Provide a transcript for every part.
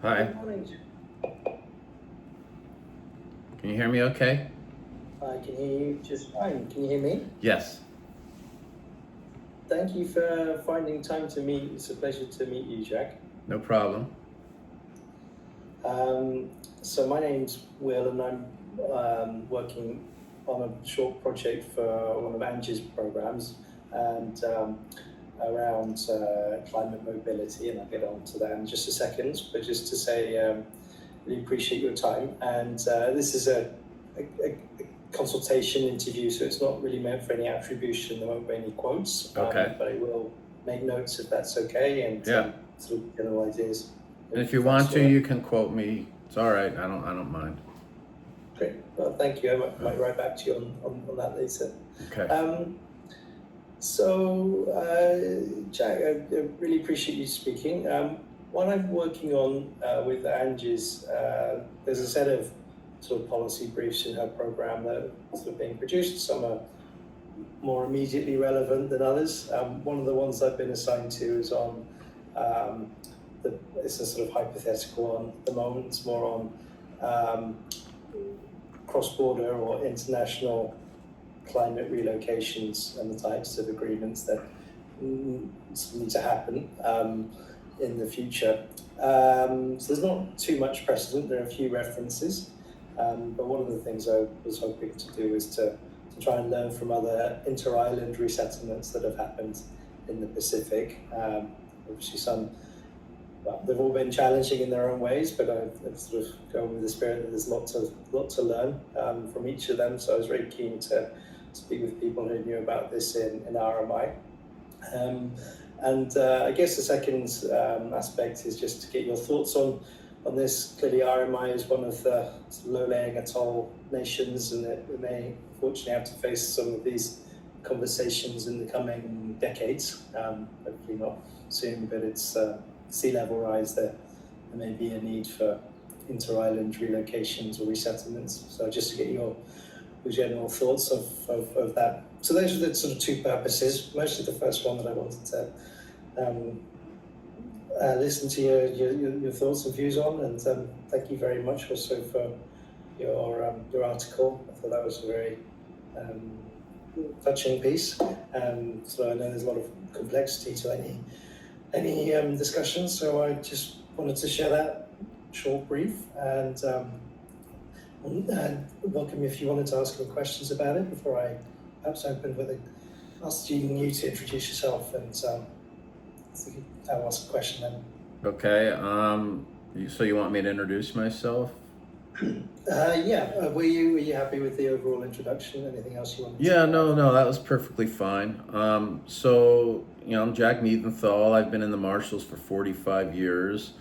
Hi. Good morning. Can you hear me okay? I can hear you just fine. Can you hear me? Yes. Thank you for finding time to meet. It's a pleasure to meet you, Jack. No problem. So my name's Will, and I'm working on a short project for one of Angie's programs, and around climate mobility, and I'll get on to that in just a second. But just to say, really appreciate your time. And this is a consultation interview, so it's not really meant for any attribution. There won't be any quotes, Okay. but I will make notes if that's okay, and Yeah. sort of general ideas. And if you want to, you can quote me. It's all right. I don't mind. Great. Well, thank you. I might write back to you on that later. Okay. Jack, I really appreciate you speaking. What I'm working on with Angie's, there's a set of sort of policy briefs in her program that are sort of being produced. Some are more immediately relevant than others. One of the ones I've been assigned to is on, it's a sort of hypothetical one at the moment. It's more on cross-border or international climate relocations and the types of agreements that need to happen in the future. So there's not too much precedent. There are a few references, but one of the things I was hoping to do is to try and learn from other inter-island resettlements that have happened in the Pacific. Obviously some, well, they've all been challenging in their own ways, but I've sort of gone with the spirit that there's a lot to learn from each of them. So I was very keen to speak with people who knew about this in RMI. I guess the second aspect is just to get your thoughts on this. Clearly, RMI is one of the low-lying atoll nations, and it may unfortunately have to face some of these conversations in the coming decades. Hopefully not soon, but it's sea level rise. There may be a need for inter-island relocations or resettlements. So just to get your general thoughts of that. So those are the sort of two purposes. Mostly the first one that I wanted to listen to your thoughts and views on, and thank you very much also for your article. I thought that was a very touching piece. So I know there's a lot of complexity to any discussion, so I just wanted to share that short brief, and welcome if you wanted to ask any questions about it before I perhaps open with asking you to introduce yourself, and I'll ask a question then. Okay. So you want me to introduce myself? Yeah. Were you happy with the overall introduction? Anything else you wanted? Yeah. No. That was perfectly fine. So I'm Jack Niedenthal. I've been in the Marshals for 45 years.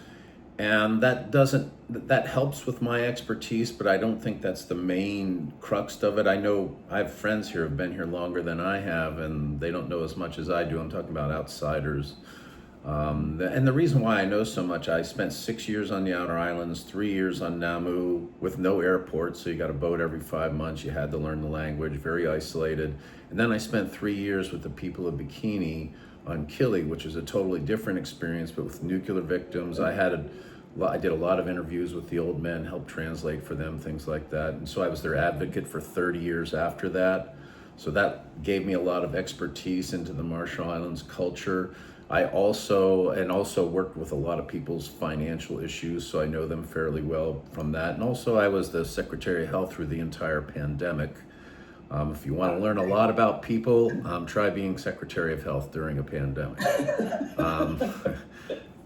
And that helps with my expertise, but I don't think that's the main crux of it. I know I have friends here who've been here longer than I have, and they don't know as much as I do. I'm talking about outsiders. And the reason why I know so much, I spent 6 years on the outer islands, 3 years on Namu with no airport, so you got a boat every 5 months. You had to learn the language, very isolated. And then I spent 3 years with the people of Bikini on Kili, which is a totally different experience, but with nuclear victims. I did a lot of interviews with the old men, helped translate for them, things like that. And so I was their advocate for 30 years after that. So that gave me a lot of expertise into the Marshall Islands culture. I also worked with a lot of people's financial issues, so I know them fairly well from that. And also I was the Secretary of Health through the entire pandemic. If you want to learn a lot about people, try being Secretary of Health during a pandemic.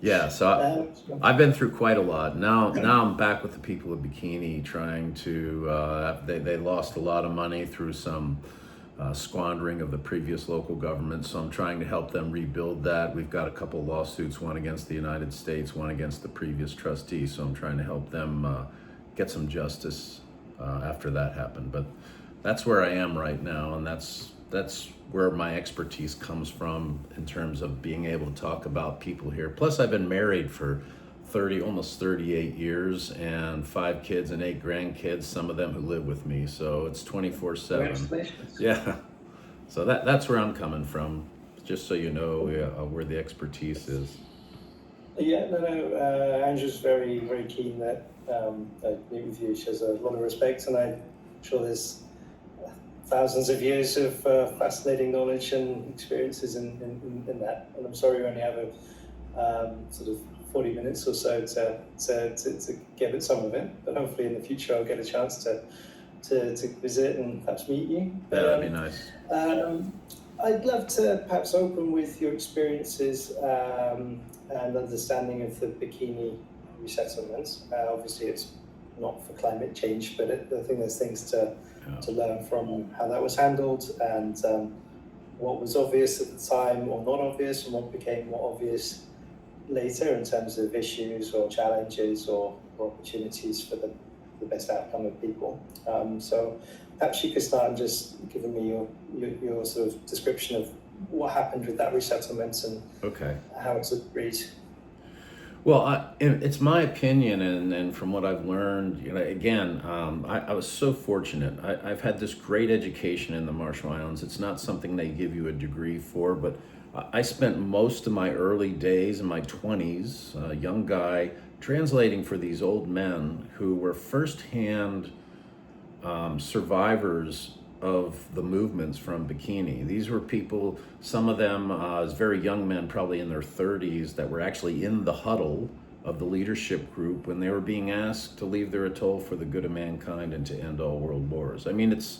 Yeah, so I've been through quite a lot. Now I'm back with the people of Bikini trying to, they lost a lot of money through some squandering of the previous local government, so I'm trying to help them rebuild that. We've got a couple lawsuits, one against the United States, one against the previous trustee, so I'm trying to help them get some justice after that happened. But that's where I am right now, and that's where my expertise comes from in terms of being able to talk about people here. Plus, I've been married for almost 38 years, and 5 kids and 8 grandkids, some of them who live with me. So it's 24/7. Congratulations. Yeah. So that's where I'm coming from, just so you know where the expertise is. Yeah, no. Andrew's very, very keen that I meet with you. She has a lot of respect, and I'm sure there's thousands of years of fascinating knowledge and experiences in that. And I'm sorry we only have a sort of 40 minutes or so to get at some of it. But hopefully in the future I'll get a chance to visit and perhaps meet you. Yeah, that'd be nice. I'd love to perhaps open with your experiences and understanding of the Bikini resettlements. Obviously, it's not for climate change, but I think there's things to learn from how that was handled and what was obvious at the time or not obvious, and what became more obvious later in terms of issues or challenges or opportunities for the best outcome of people. So perhaps you could start and just giving me your sort of description of what happened with that resettlement and how it's agreed. Well, it's my opinion, and from what I've learned, again, I was so fortunate. I've had this great education in the Marshall Islands. It's not something they give you a degree for, but I spent most of my early days in my 20s, a young guy, translating for these old men who were firsthand survivors of the movements from Bikini. These were people, some of them as very young men, probably in their 30s, that were actually in the huddle of the leadership group when they were being asked to leave their atoll for the good of mankind and to end all world wars. I mean, it's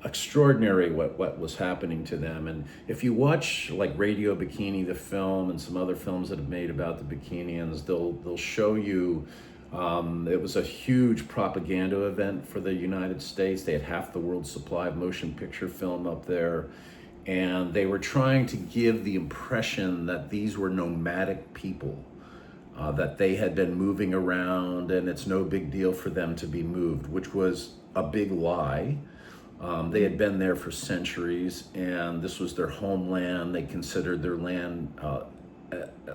extraordinary what was happening to them. And if you watch like Radio Bikini, the film, and some other films that have made about the Bikinians, they'll show you it was a huge propaganda event for the United States. They had half the world's supply of motion picture film up there. And they were trying to give the impression that these were nomadic people, that they had been moving around and it's no big deal for them to be moved, which was a big lie. They had been there for centuries and this was their homeland. They considered their land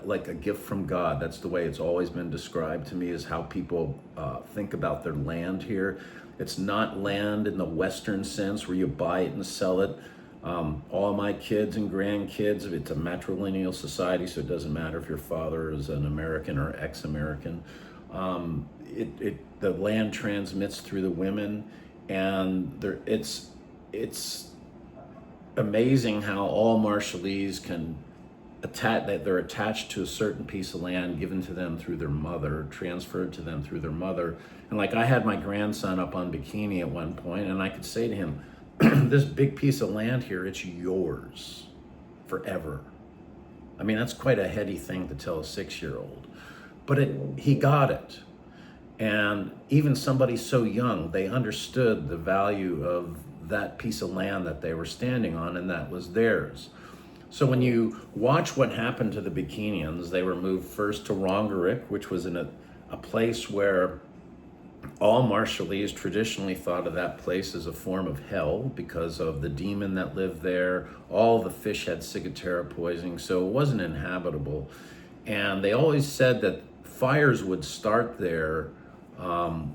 like a gift from God. That's the way it's always been described to me, is how people think about their land here. It's not land in the Western sense where you buy it and sell it. All my kids and grandkids, it's a matrilineal society, so it doesn't matter if your father is an American or ex-American. The land transmits through the women, and it's amazing how all Marshallese can that they're attached to a certain piece of land given to them through their mother, transferred to them through their mother. And like I had my grandson up on Bikini at one point, and I could say to him, this big piece of land here, it's yours forever. I mean, that's quite a heady thing to tell a 6-year-old, but he got it. And even somebody so young, they understood the value of that piece of land that they were standing on, and that was theirs. So when you watch what happened to the Bikinians, they were moved first to Rongerik, which was in a place where all Marshallese traditionally thought of that place as a form of hell because of the demon that lived there. All the fish had ciguatera poisoning, so it wasn't inhabitable. And they always said that fires would start there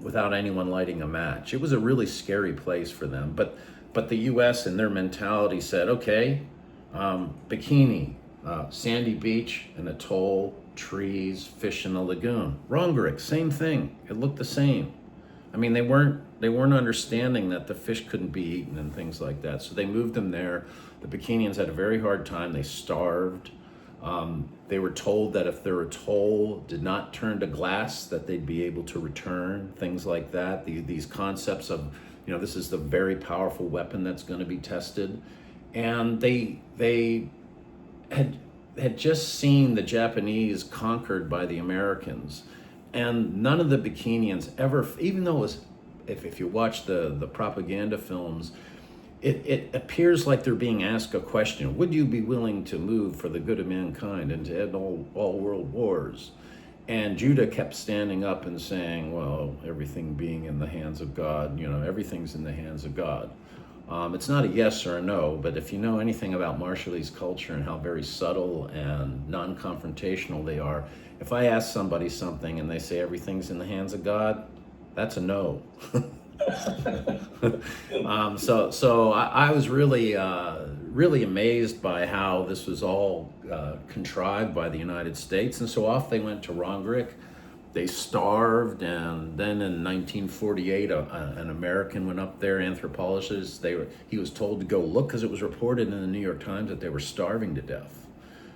without anyone lighting a match. It was a really scary place for them. But the U.S. and their mentality said, okay, Bikini, sandy beach, an atoll, trees, fish in the lagoon. Rongerik, same thing. It looked the same. I mean, they weren't understanding that the fish couldn't be eaten and things like that. So they moved them there. The Bikinians had a very hard time. They starved. They were told that if their atoll did not turn to glass, that they'd be able to return, things like that. These concepts of, this is the very powerful weapon that's going to be tested. And they had just seen the Japanese conquered by the Americans. And none of the Bikinians ever, even though it was, if you watch the propaganda films, it appears like they're being asked a question. Would you be willing to move for the good of mankind and to end all world wars? And Judah kept standing up and saying, well, everything being in the hands of God, everything's in the hands of God. It's not a yes or a no, but if you know anything about Marshallese culture and how very subtle and non-confrontational they are, if I ask somebody something and they say everything's in the hands of God, that's a no. So I was really really amazed by how this was all contrived by the United States. And so off they went to Rongerik. They starved, and then in 1948, an American went up there, anthropologist. He was told to go look because it was reported in the New York Times that they were starving to death.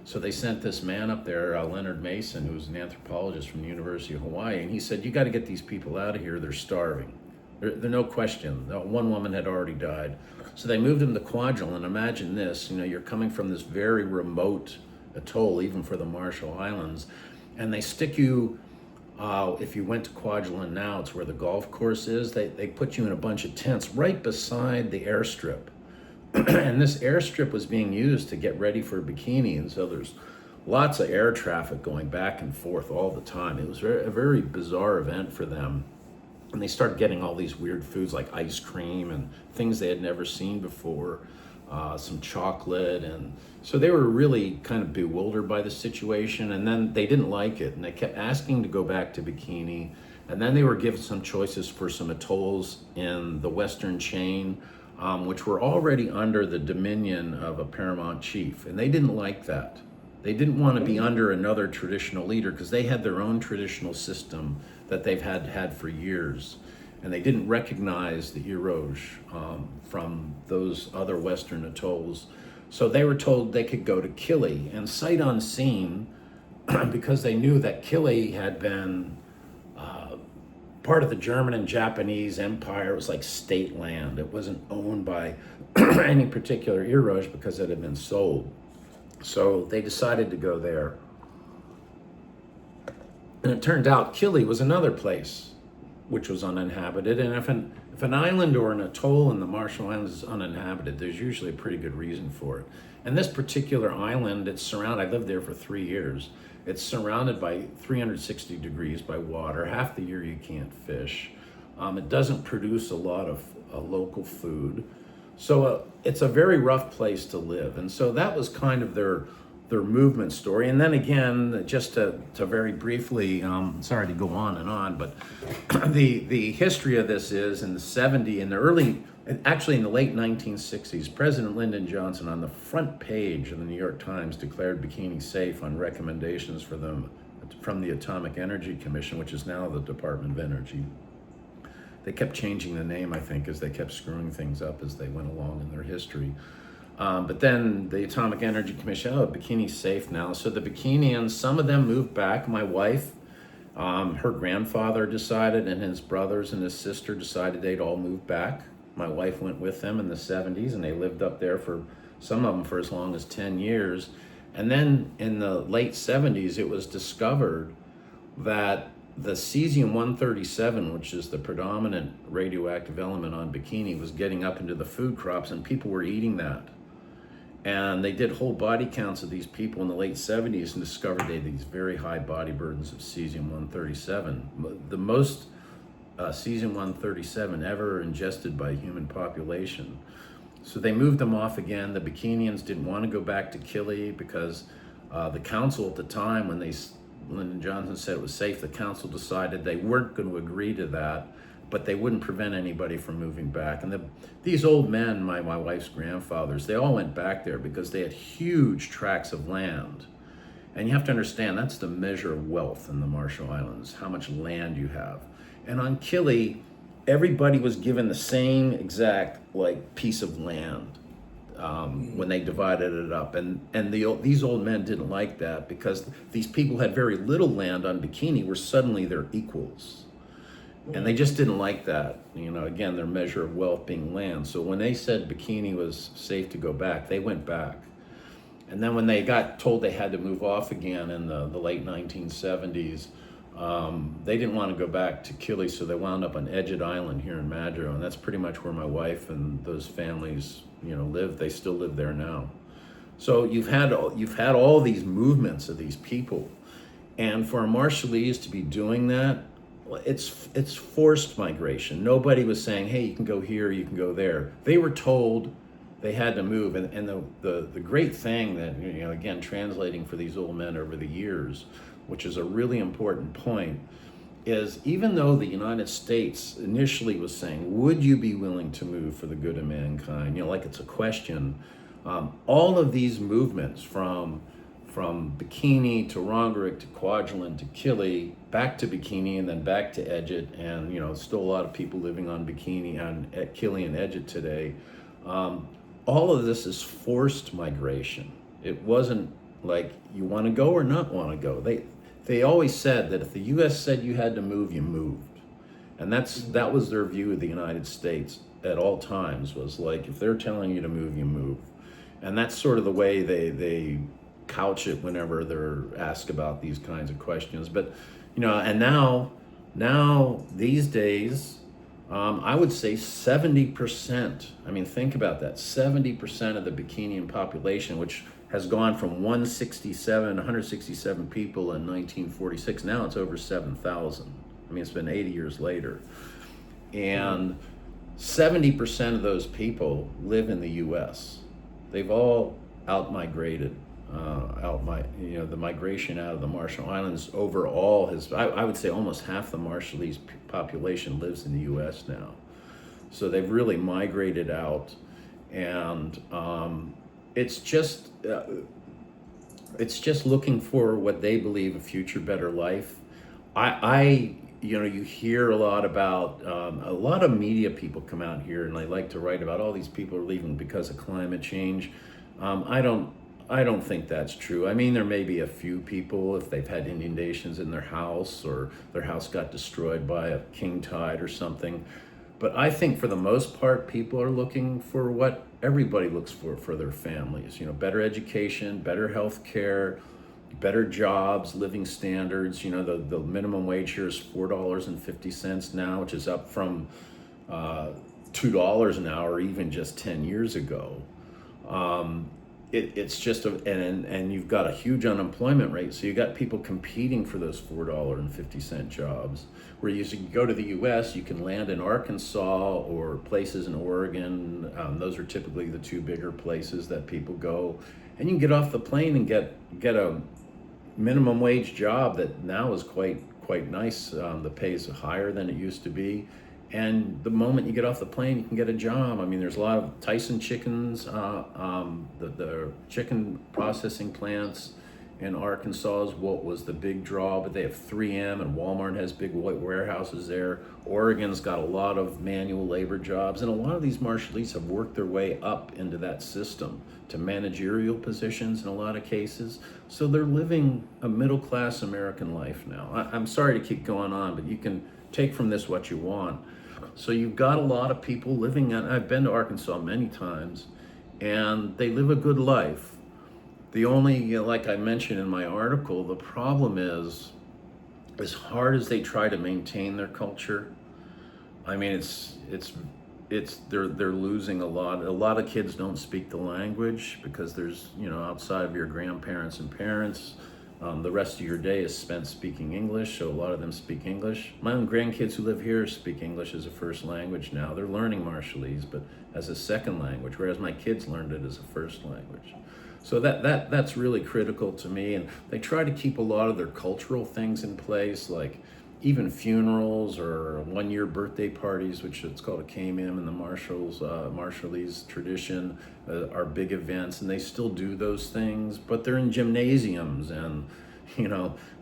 So they sent this man up there, Leonard Mason, who was an anthropologist from the University of Hawaii, and he said, "You got to get these people out of here. They're starving." There no question. One woman had already died. So they moved him to Kwajalein. Imagine this, you're coming from this very remote atoll, even for the Marshall Islands, and they stick you, if you went to Kwajalein now, it's where the golf course is, they put you in a bunch of tents right beside the airstrip. And this airstrip was being used to get ready for Bikini, and so there's lots of air traffic going back and forth all the time. It was a very bizarre event for them. And they started getting all these weird foods like ice cream and things they had never seen before, some chocolate. And so they were really kind of bewildered by the situation. And then they didn't like it. And they kept asking to go back to Bikini. And then they were given some choices for some atolls in the western chain, which were already under the dominion of a paramount chief. And they didn't like that. They didn't want to be under another traditional leader because they had their own traditional system that they've had for years. And they didn't recognize the Iroge from those other Western atolls. So they were told they could go to Kili, and sight unseen, because they knew that Kili had been part of the German and Japanese empire. It was like state land. It wasn't owned by any particular Iroge because it had been sold. So they decided to go there. And it turned out Kili was another place which was uninhabited. And if an island or an atoll in the Marshall Islands is uninhabited, there's usually a pretty good reason for it. And this particular island, it's surrounded, I lived there for 3 years. It's surrounded by 360 degrees by water. Half the year you can't fish. It doesn't produce a lot of local food. So it's a very rough place to live. And so that was kind of their movement story. And then again, just to very briefly, sorry to go on, but the history of this is in the late 1960s, President Lyndon Johnson on the front page of the New York Times declared Bikini safe on recommendations from the Atomic Energy Commission, which is now the Department of Energy. They kept changing the name, I think, as they kept screwing things up as they went along in their history. But then the Atomic Energy Commission, Bikini's safe now. So the Bikinians, some of them moved back. My wife, her grandfather decided, and his brothers and his sister decided they'd all move back. My wife went with them in the 70s, and they lived up there for, some of them for as long as 10 years. And then in the late 70s, it was discovered that the cesium-137, which is the predominant radioactive element on Bikini, was getting up into the food crops, and people were eating that. And they did whole body counts of these people in the late 70s and discovered they had these very high body burdens of cesium-137, the most cesium-137 ever ingested by a human population. So they moved them off again. The Bikinians didn't want to go back to Kili because the council at the time, when Lyndon Johnson said it was safe, the council decided they weren't going to agree to that, but they wouldn't prevent anybody from moving back. And these old men, my wife's grandfathers, they all went back there because they had huge tracts of land. And you have to understand, that's the measure of wealth in the Marshall Islands, how much land you have. And on Kili, everybody was given the same exact piece of land when they divided it up. And these old men didn't like that because these people had very little land on Bikini were suddenly their equals. And they just didn't like that, again, their measure of wealth being land. So when they said Bikini was safe to go back, they went back. And then when they got told they had to move off again in the late 1970s, they didn't want to go back to Kili, so they wound up on Edgewood Island here in Madro, and that's pretty much where my wife and those families, live. They still live there now. So you've had all these movements of these people, and for a Marshallese to be doing that, it's forced migration. Nobody was saying, hey, you can go here, you can go there. They were told they had to move. And the great thing that, again, translating for these old men over the years, which is a really important point, is even though the United States initially was saying, would you be willing to move for the good of mankind? Like it's a question. All of these movements from Bikini to Rongerik to Kwajalein to Kili, back to Bikini and then back to Edget, and still a lot of people living on Bikini and at Kili and Edget today. All of this is forced migration. It wasn't like you want to go or not want to go. They always said that if the U.S. said you had to move, you moved, and that was their view of the United States at all times. Was like, if they're telling you to move, you move, and that's sort of the way they couch it whenever they're asked about these kinds of questions. But and now these days, I would say 70%. I mean, think about that. 70% of the Bikinian population, which has gone from 167 people in 1946. Now it's over 7,000. I mean, it's been 80 years later. And 70% of those people live in the U.S. They've all out-migrated. The migration out of the Marshall Islands overall I would say almost half the Marshallese population lives in the U.S. now. So they've really migrated out, and it's just looking for what they believe a future better life. You hear a lot about a lot of media people come out here and they like to write about all these people are leaving because of climate change. I don't think that's true. I mean, there may be a few people if they've had inundations in their house or their house got destroyed by a king tide or something. But I think for the most part, people are looking for what everybody looks for their families. Better education, better health care, better jobs, living standards. The minimum wage here is $4.50 now, which is up from $2 an hour even just 10 years ago. It's just and you've got a huge unemployment rate, so you got people competing for those $4.50 jobs. Where you go to the U.S., you can land in Arkansas or places in Oregon. Those are typically the two bigger places that people go, and you can get off the plane and get a minimum wage job that now is quite nice. The pay is higher than it used to be. And the moment you get off the plane, you can get a job. I mean, there's a lot of Tyson chickens, the chicken processing plants in Arkansas is what was the big draw, but they have 3M and Walmart has big warehouses there. Oregon's got a lot of manual labor jobs, and a lot of these Marshallese have worked their way up into that system to managerial positions in a lot of cases. So they're living a middle-class American life now. I'm sorry to keep going on, but you can take from this what you want. So you've got a lot of people living I've been to Arkansas many times, and they live a good life. The only, like I mentioned in my article, the problem is, as hard as they try to maintain their culture, I mean, they're losing a lot. A lot of kids don't speak the language because there's, outside of your grandparents and parents, the rest of your day is spent speaking English, so a lot of them speak English. My own grandkids who live here speak English as a first language now. They're learning Marshallese, but as a second language, whereas my kids learned it as a first language. So that's really critical to me, and they try to keep a lot of their cultural things in place, like even funerals or one-year birthday parties, which it's called a KMM in the Marshallese tradition, are big events, and they still do those things, but they're in gymnasiums, and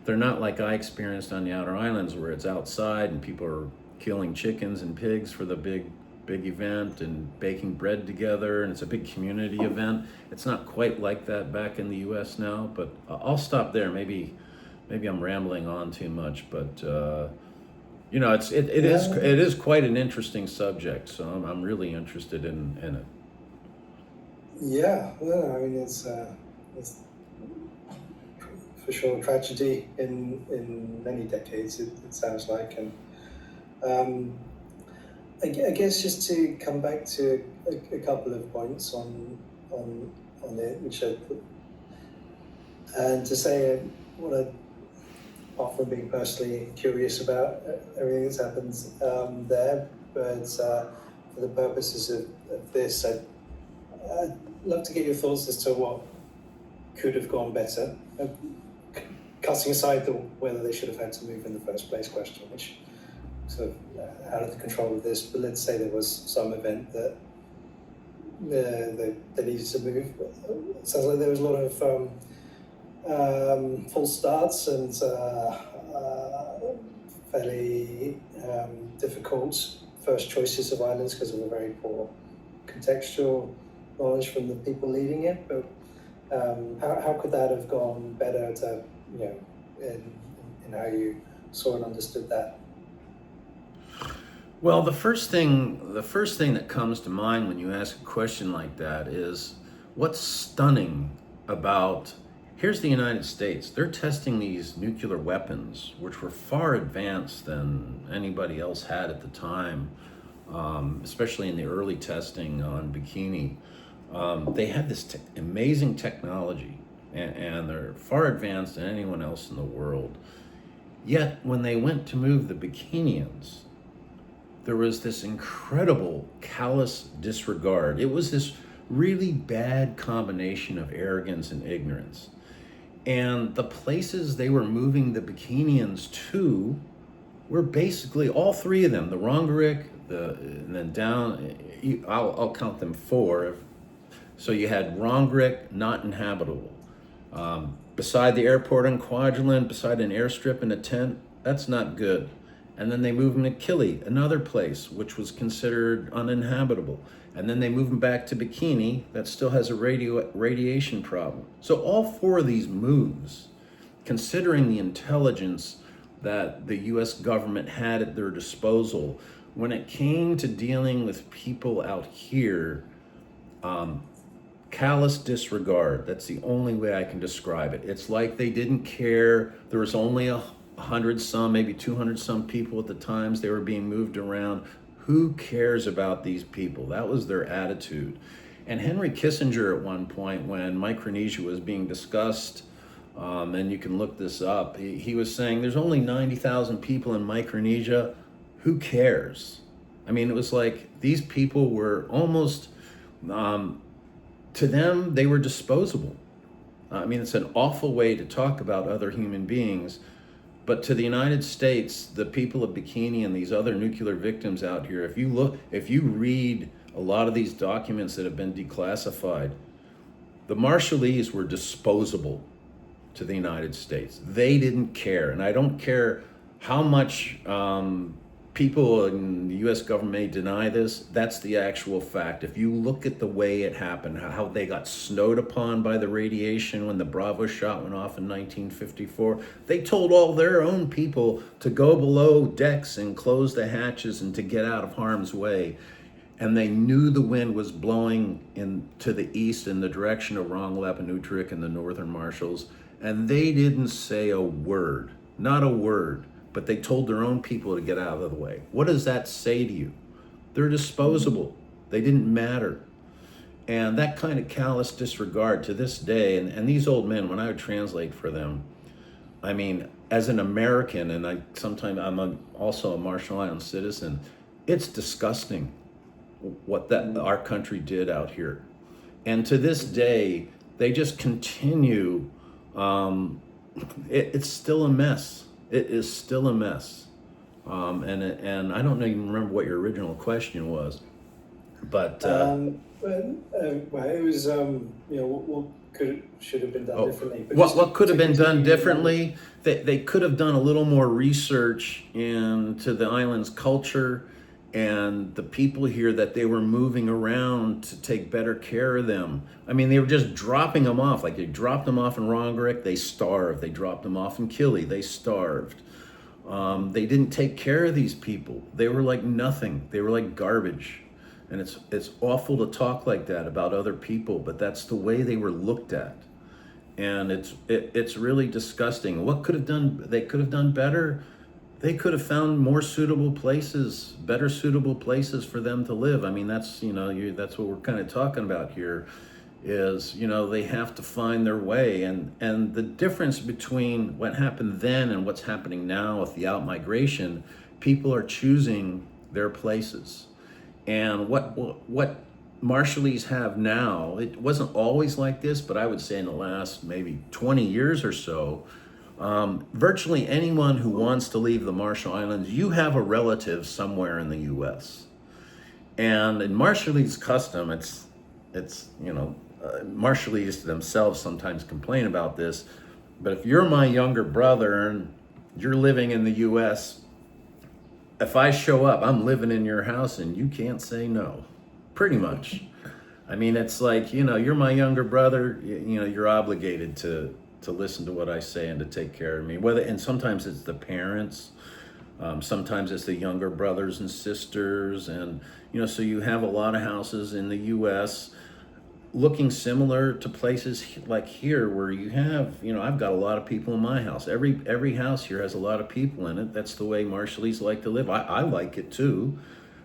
they're not like I experienced on the Outer Islands where it's outside and people are killing chickens and pigs for the big event and baking bread together, and it's a big community event. It's not quite like that back in the U.S. now, but I'll stop there. Maybe I'm rambling on too much, but it is quite an interesting subject. So I'm really interested in it. Yeah, well, I mean, it's for sure a tragedy in many decades. It sounds like, and I guess just to come back to a couple of points on it, which and to say what I, apart from being personally curious about everything that's happened there, but for the purposes of this, I'd love to get your thoughts as to what could have gone better, cutting aside whether they should have had to move in the first place question, which sort of out of the control of this, but let's say there was some event that they needed to move. It sounds like there was a lot of false starts and fairly difficult first choices of islands because of a very poor contextual knowledge from the people leading it. But how could that have gone better to, in how you saw and understood that? Well, the first thing that comes to mind when you ask a question like that is what's stunning about, here's the United States. They're testing these nuclear weapons, which were far advanced than anybody else had at the time, especially in the early testing on Bikini. They had this amazing technology, and they're far advanced than anyone else in the world. Yet, when they went to move the Bikinians, there was this incredible callous disregard. It was this really bad combination of arrogance and ignorance. And the places they were moving the Bikinians to were basically all three of them, the Rongerik, and then down, I'll count them four. So you had Rongerik, not inhabitable. Beside the airport in Kwajalein, beside an airstrip in a tent, that's not good. And then they moved them to Kili, another place which was considered uninhabitable. And then they moved them back to Bikini, that still has a radiation problem. So all four of these moves, considering the intelligence that the US government had at their disposal, when it came to dealing with people out here, callous disregard. That's the only way I can describe it. It's like they didn't care. There was only 100 some, maybe 200 some people at the times they were being moved around. Who cares about these people? That was their attitude. And Henry Kissinger at one point, when Micronesia was being discussed, and you can look this up, he was saying there's only 90,000 people in Micronesia. Who cares? I mean, it was like these people were almost, to them, they were disposable. I mean, it's an awful way to talk about other human beings. But to the United States, the people of Bikini and these other nuclear victims out here, if you read a lot of these documents that have been declassified, the Marshallese were disposable to the United States. They didn't care. And I don't care how much people in the US government may deny this, that's the actual fact. If you look at the way it happened, how they got snowed upon by the radiation when the Bravo shot went off in 1954, they told all their own people to go below decks and close the hatches and to get out of harm's way. And they knew the wind was blowing to the east in the direction of Rongelap and Utrecht and the Northern Marshalls, and they didn't say a word, not a word. But they told their own people to get out of the way. What does that say to you? They're disposable. They didn't matter. And that kind of callous disregard to this day, and these old men, when I would translate for them, I mean, as an American, and I'm also a Marshall Islands citizen, it's disgusting what our country did out here. And to this day, they just continue. It's still a mess. It is still a mess. And I don't even remember what your original question was, but well, it was what should have been done differently. But what could have been done differently? They could have done a little more research into the island's culture and the people here that they were moving around to take better care of them. I mean, they were just dropping them off. Like they dropped them off in Rongerik, they starved. They dropped them off in Kili, they starved. They didn't take care of these people. They were like nothing. They were like garbage. And it's awful to talk like that about other people, but that's the way they were looked at. And it's really disgusting. What could have done? They could have done better. They could have found more suitable places, better suitable places for them to live. I mean, that's what we're kind of talking about here, is they have to find their way. And the difference between what happened then and what's happening now with the outmigration, people are choosing their places. And what Marshallese have now, it wasn't always like this, but I would say in the last maybe 20 years or so, virtually anyone who wants to leave the Marshall Islands, you have a relative somewhere in the U.S. And in Marshallese custom, it's, Marshallese themselves sometimes complain about this, but if you're my younger brother and you're living in the U.S., if I show up, I'm living in your house and you can't say no, pretty much. I mean, it's like, you're my younger brother, you're obligated to listen to what I say and to take care of me. And sometimes it's the parents, sometimes it's the younger brothers and sisters. And, so you have a lot of houses in the U.S. looking similar to places like here where you have, I've got a lot of people in my house. Every house here has a lot of people in it. That's the way Marshallese like to live. I like it too.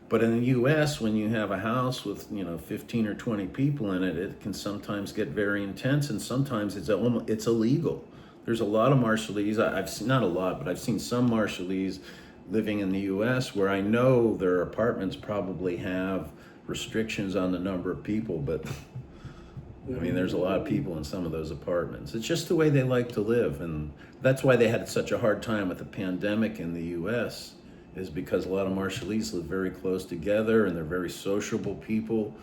But in the U.S., when you have a house with 15 or 20 people in it, it can sometimes get very intense, and sometimes it's illegal. There's a lot of Marshallese. I've seen, not a lot, but I've seen some Marshallese living in the U.S. where I know their apartments probably have restrictions on the number of people, but I mean, there's a lot of people in some of those apartments. It's just the way they like to live, and that's why they had such a hard time with the pandemic in the U.S., is because a lot of Marshallese live very close together and they're very sociable people.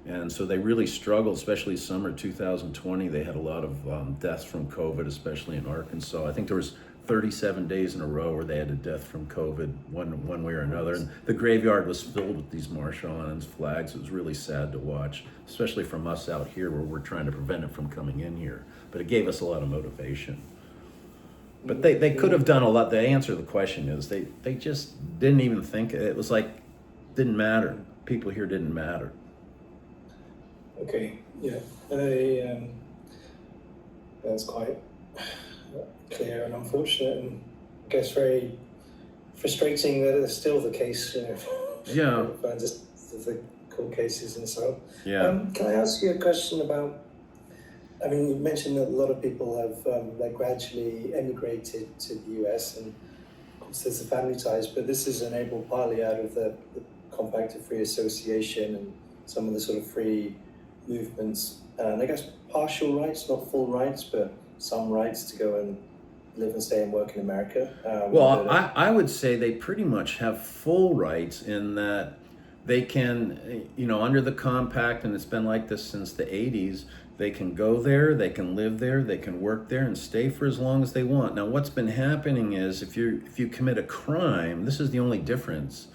And so they really struggled, especially summer 2020. They had a lot of deaths from COVID, especially in Arkansas. I think there was 37 days in a row where they had a death from COVID, one way or another. And the graveyard was filled with these Marshall Islands flags. It was really sad to watch, especially from us out here where we're trying to prevent it from coming in here. But it gave us a lot of motivation. But they could have done a lot. The answer to the question is they just didn't even think. It was like, didn't matter. People here didn't matter. Okay, yeah. That's quite clear and unfortunate, and I guess very frustrating that it's still the case. Yeah. Just the court cases and so on. Yeah. Can I ask you a question about? I mean, you mentioned that a lot of people have gradually emigrated to the US, and of course there's the family ties, but this is enabled partly out of the Compact of Free Association and some of the sort of free movements, and I guess partial rights, not full rights, but some rights to go and live and stay and work in America. Well, I would say they pretty much have full rights in that they can, under the compact, and it's been like this since the 80s, they can go there, they can live there, they can work there and stay for as long as they want. Now, what's been happening is if you commit a crime, this is the only difference,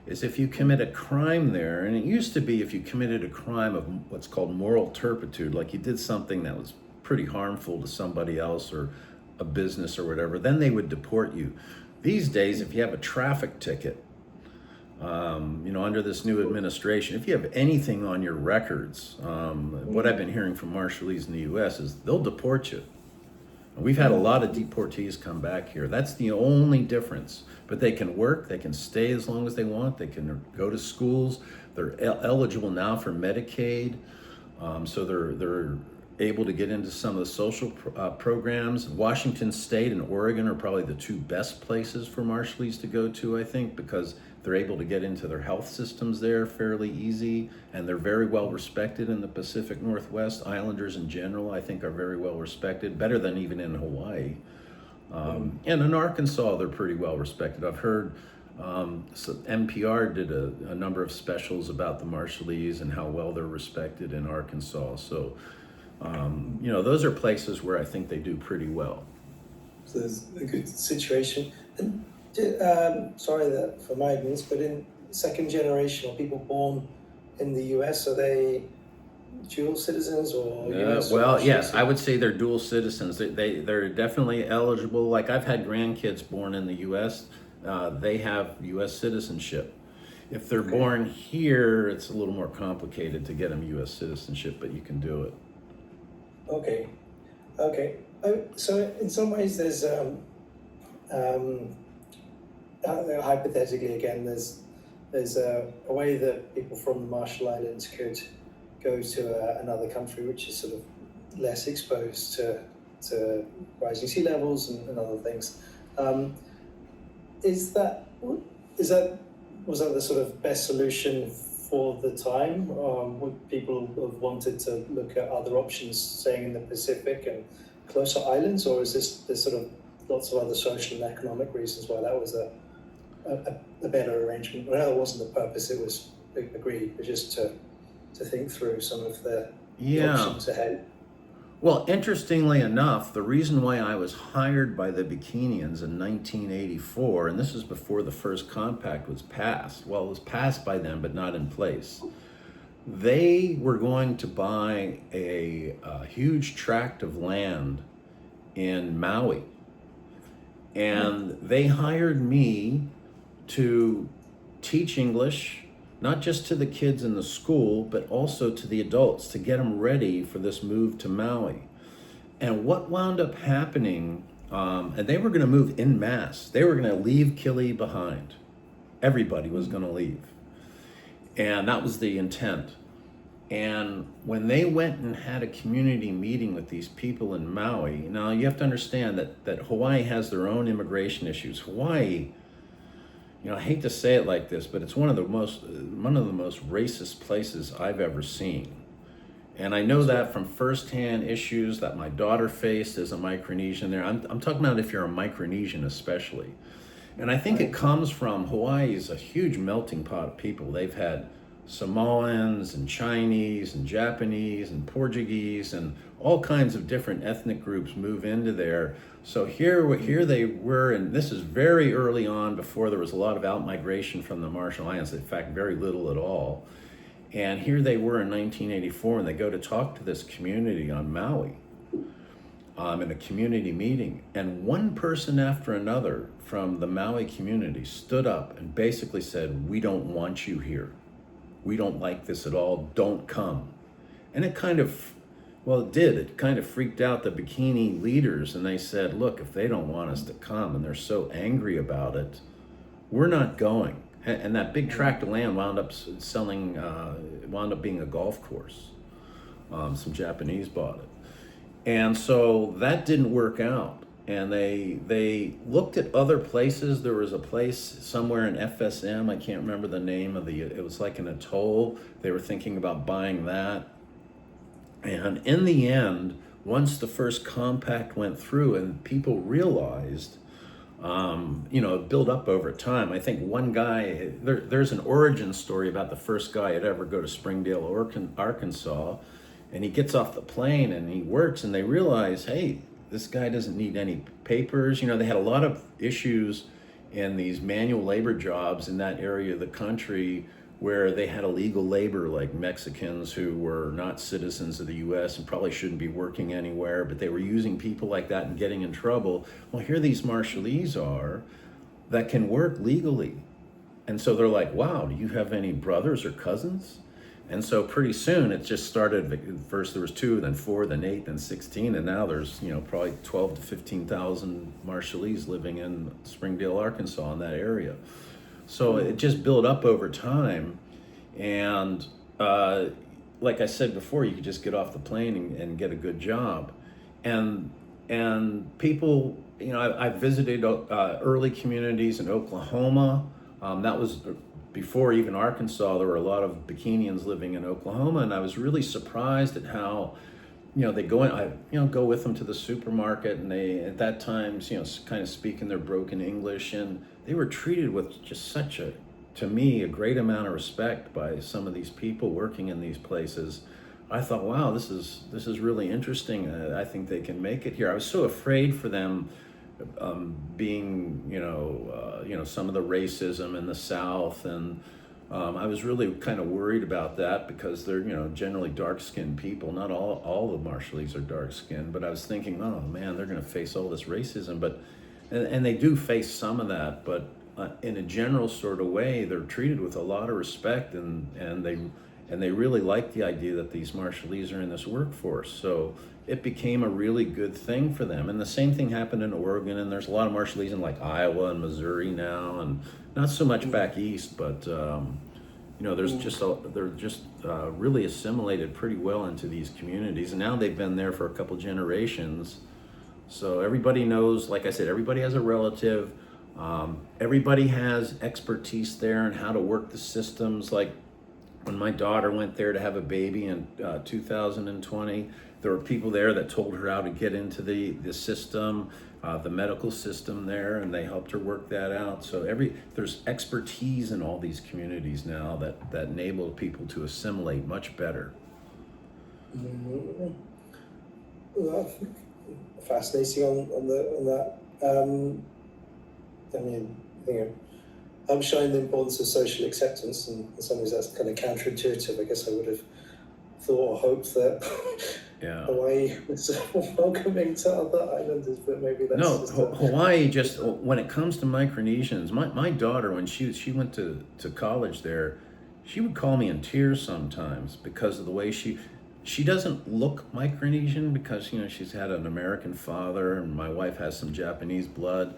is if you commit a crime there, and it used to be if you committed a crime of what's called moral turpitude, like you did something that was pretty harmful to somebody else or a business or whatever, then they would deport you. These days, if you have a traffic ticket, under this new administration, if you have anything on your records, what I've been hearing from Marshallese in the U.S. is they'll deport you. And we've had a lot of deportees come back here. That's the only difference. But they can work, they can stay as long as they want, they can go to schools. They're eligible now for Medicaid, so they're able to get into some of the social programs. Washington State and Oregon are probably the two best places for Marshallese to go to, I think, because they're able to get into their health systems there fairly easy, and they're very well respected in the Pacific Northwest. Islanders in general, I think, are very well respected, better than even in Hawaii. And in Arkansas, they're pretty well respected. I've heard so NPR did a number of specials about the Marshallese and how well they're respected in Arkansas. So, those are places where I think they do pretty well. So there's a good situation. And sorry that for my ignorance, but in second generation or people born in the US, are they dual citizens or US? Well, yes, I would say they're dual citizens. They're definitely eligible. Like I've had grandkids born in the US, they have US citizenship. If they're born here, it's a little more complicated to get them US citizenship, but you can do it. Okay. So in some ways, there's hypothetically again, there's a way that people from the Marshall Islands could go to another country which is sort of less exposed to rising sea levels and other things. Was that the sort of best solution for the time? Would people have wanted to look at other options, staying in the Pacific and closer islands, or is there's sort of lots of other social and economic reasons why that was a better arrangement? Well, it wasn't the purpose; it was agreed, but just to think through some of the Yeah. options ahead. Well, interestingly enough, the reason why I was hired by the Bikinians in 1984, and this is before the first compact was passed. Well, it was passed by them, but not in place. They were going to buy a huge tract of land in Maui, and they hired me to teach English, not just to the kids in the school, but also to the adults, to get them ready for this move to Maui. And what wound up happening, and they were going to move en masse. They were going to leave Kili behind. Everybody was going to leave. And that was the intent. And when they went and had a community meeting with these people in Maui, now you have to understand that Hawaii has their own immigration issues. Hawaii, I hate to say it like this, but it's one of the most racist places I've ever seen. And I know that from firsthand issues that my daughter faced as a Micronesian there. I'm talking about if you're a Micronesian especially. And I think it comes from Hawaii is a huge melting pot of people. They've had Samoans and Chinese and Japanese and Portuguese and all kinds of different ethnic groups move into there. So here they were, and this is very early on before there was a lot of outmigration from the Marshall Islands, in fact, very little at all. And here they were in 1984, and they go to talk to this community on Maui in a community meeting. And one person after another from the Maui community stood up and basically said, "We don't want you here. We don't like this at all. Don't come." And it kind of freaked out the Bikini leaders, and they said, "Look, if they don't want us to come and they're so angry about it, we're not going." And that big tract of land wound up being a golf course. Some Japanese bought it. And so that didn't work out. And they looked at other places. There was a place somewhere in FSM, I can't remember the name of it was like an atoll. They were thinking about buying that. And in the end, once the first compact went through and people realized, it built up over time. I think one guy, there's an origin story about the first guy to ever go to Springdale, Arkansas, and he gets off the plane and he works, and they realize, hey, this guy doesn't need any papers. They had a lot of issues in these manual labor jobs in that area of the country where they had illegal labor, like Mexicans who were not citizens of the US and probably shouldn't be working anywhere, but they were using people like that and getting in trouble. Well, here these Marshallese are that can work legally. And so they're like, wow, do you have any brothers or cousins? And so pretty soon it just started. First there was 2, then 4, then 8, then 16, and now there's probably 12 to 15,000 Marshallese living in Springdale, Arkansas, in that area. So it just built up over time, and like I said before, you could just get off the plane and get a good job, and people, I visited early communities in Oklahoma. That was before even Arkansas. There were a lot of Bikinians living in Oklahoma, and I was really surprised at how, they go in. I go with them to the supermarket, and they at that time, kind of speak in their broken English, and they were treated with just such to me, a great amount of respect by some of these people working in these places. I thought, wow, this is really interesting. I think they can make it here. I was so afraid for them, being, some of the racism in the South, and I was really kind of worried about that because they're, generally dark-skinned people. Not all the Marshallese are dark-skinned, but I was thinking, oh man, they're going to face all this racism. But and they do face some of that, but in a general sort of way, they're treated with a lot of respect, and they really like the idea that these Marshallese are in this workforce. So it became a really good thing for them. And the same thing happened in Oregon, and there's a lot of Marshallese in like Iowa and Missouri now, and not so much back east, but they're just really assimilated pretty well into these communities, and now they've been there for a couple generations. So everybody knows, like I said, everybody has a relative. Everybody has expertise there in how to work the systems. Like when my daughter went there to have a baby in 2020, there were people there that told her how to get into the system. the medical system there, and they helped her work that out. So there's expertise in all these communities now that enable people to assimilate much better. Mm-hmm. Well, fascinating on that. I mean, I'm showing the importance of social acceptance, and in some ways that's kind of counterintuitive. I guess I would have thought or hoped that Hawaii was welcoming to other islanders, but maybe that's Hawaii. Just when it comes to Micronesians, my daughter, when she went to college there, she would call me in tears sometimes because of the way she doesn't look Micronesian, because she's had an American father and my wife has some Japanese blood.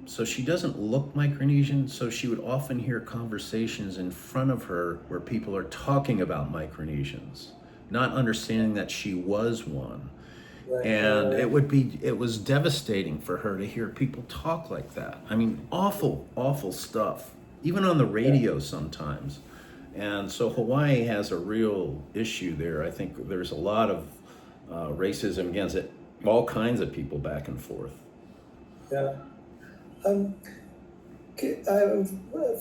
So she doesn't look Micronesian, so she would often hear conversations in front of her where people are talking about Micronesians, not understanding that she was one. Right. And it was devastating for her to hear people talk like that. I mean, awful stuff, even on the radio sometimes. And so Hawaii has a real issue there. I think there's a lot of racism against it, all kinds of people back and forth. Yeah. I'm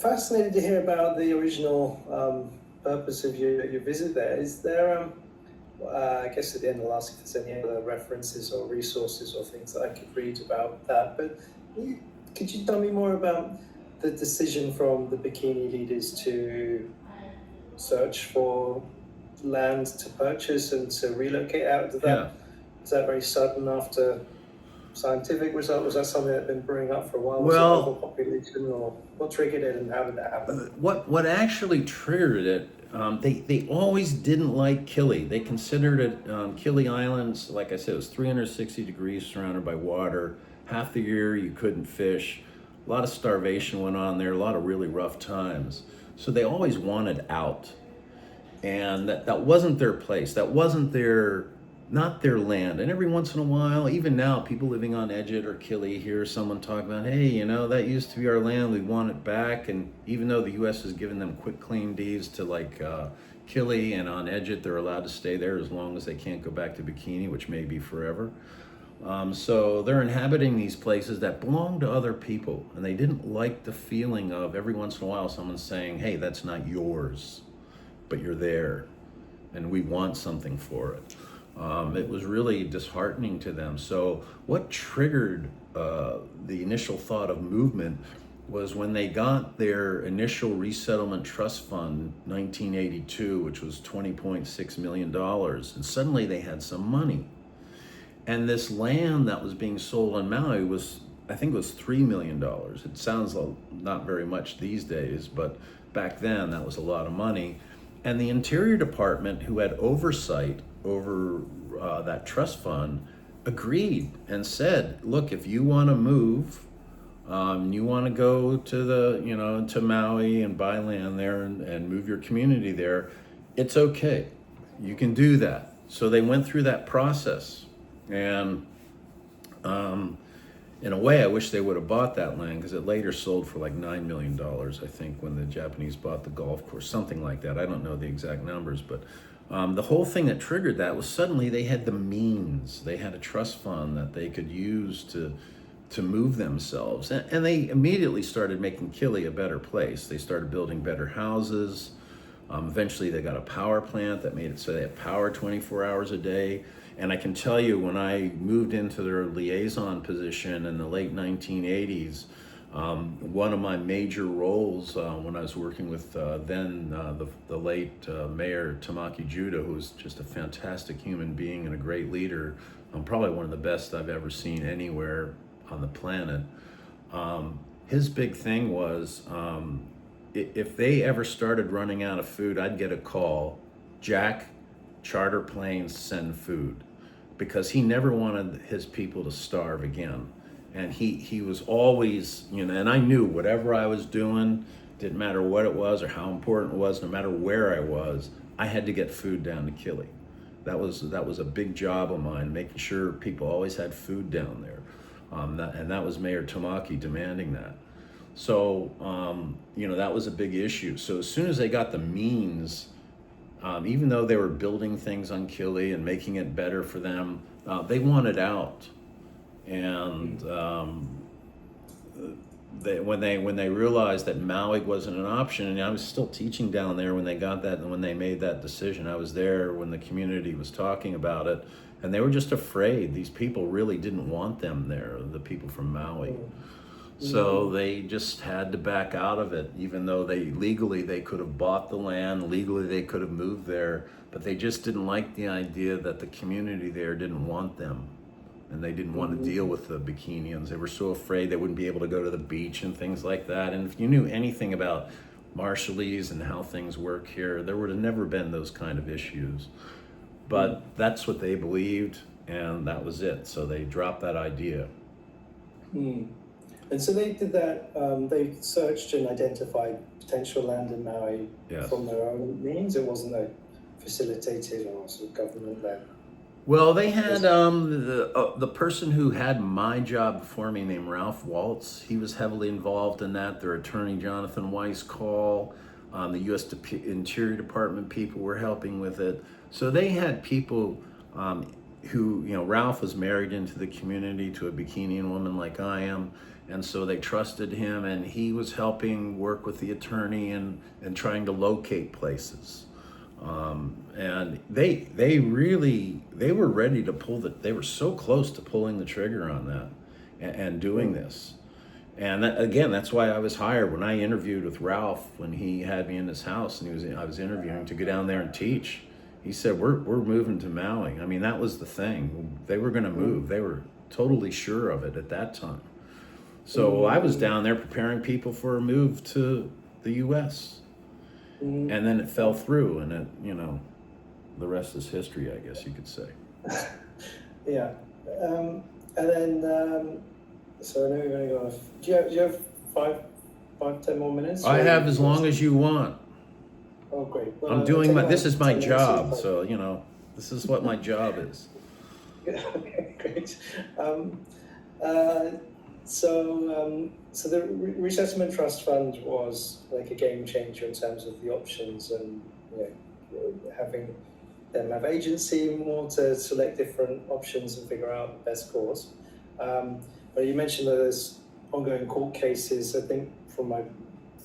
fascinated to hear about the original purpose of your visit there. Is there, I guess at the end I'll ask if there's any other references or resources or things that I could read about that, but could you tell me more about the decision from the Bikini leaders to search for land to purchase and to relocate out? Was that very sudden after scientific result? Was that something that had been brewing up for a while? Was it overpopulation, or what triggered it, and how did that happen? What actually triggered it? They always didn't like Kili. They considered it Kili Islands. Like I said, it was 360 degrees, surrounded by water. Half the year you couldn't fish. A lot of starvation went on there. A lot of really rough times. So they always wanted out, and that wasn't their place. That wasn't not their land. And every once in a while, even now, people living on Edgett or Kili hear someone talk about, hey, that used to be our land, we want it back. And even though the U.S. has given them quick claim deeds to Kili and on Edgett, they're allowed to stay there as long as they can't go back to Bikini, which may be forever. So they're inhabiting these places that belong to other people, and they didn't like the feeling of every once in a while someone saying, hey, that's not yours, but you're there, and we want something for it. It was really disheartening to them. So what triggered the initial thought of movement was when they got their initial resettlement trust fund, 1982, which was $20.6 million, and suddenly they had some money. And this land that was being sold on Maui was, I think it was $3 million. It sounds not very much these days, but back then that was a lot of money. And the Interior Department, who had oversight over that trust fund, agreed and said, look, if you want to move, you want to go to to Maui and buy land there and move your community there, it's okay. You can do that. So they went through that process. And in a way, I wish they would have bought that land, because it later sold for like $9 million, I think, when the Japanese bought the golf course, something like that. I don't know the exact numbers, but the whole thing that triggered that was suddenly they had the means. They had a trust fund that they could use to move themselves. And they immediately started making Kili a better place. They started building better houses. Eventually they got a power plant that made it so they had power 24 hours a day. And I can tell you, when I moved into their liaison position in the late 1980s, one of my major roles when I was working with the late Mayor Tamaki Judah, who was just a fantastic human being and a great leader, probably one of the best I've ever seen anywhere on the planet. His big thing was, if they ever started running out of food, I'd get a call, Jack, charter planes send food, because he never wanted his people to starve again. And he was always, and I knew whatever I was doing, didn't matter what it was or how important it was, no matter where I was, I had to get food down to Kili. That was a big job of mine, making sure people always had food down there. And that was Mayor Tamaki demanding that. So, that was a big issue. So as soon as they got the means, even though they were building things on Kili and making it better for them, they wanted out. And when they realized that Maui wasn't an option, and I was still teaching down there when they got that and when they made that decision. I was there when the community was talking about it, and they were just afraid. These people really didn't want them there, the people from Maui. So they just had to back out of it, even though legally they could have bought the land, legally they could have moved there, but they just didn't like the idea that the community there didn't want them. And they didn't want to deal with the Bikinians. They were so afraid they wouldn't be able to go to the beach and things like that. And if you knew anything about Marshallese and how things work here, there would have never been those kind of issues. But that's what they believed, and that was it. So they dropped that idea. And so they did that, they searched and identified potential land in Maui from their own means. It wasn't a facilitated or sort of government led. Well, they had the person who had my job before me, named Ralph Waltz. He was heavily involved in that. Their attorney, Jonathan Weiss, Call, the U.S. Interior Department people were helping with it. So they had people who, Ralph was married into the community to a Bikinian woman like I am. And so they trusted him, and he was helping work with the attorney and trying to locate places. And they were ready to they were so close to pulling the trigger on that and doing this. And that's why I was hired. When I interviewed with Ralph, when he had me in his house and I was interviewing to go down there and teach, he said, we're moving to Maui. I mean, that was the thing. They were going to move. They were totally sure of it at that time. So I was down there preparing people for a move to the U.S. And then it fell through, and the rest is history, I guess you could say. Yeah. And then, so I know you're going to go off. Do you have 10 more minutes? I have as long as you want. Oh, great. Well, I'm doing this is my job, so, this is what my job is. Okay, great. So the Resettlement Trust Fund was like a game changer in terms of the options and having them have agency more to select different options and figure out the best course. But you mentioned that there's ongoing court cases. I think from my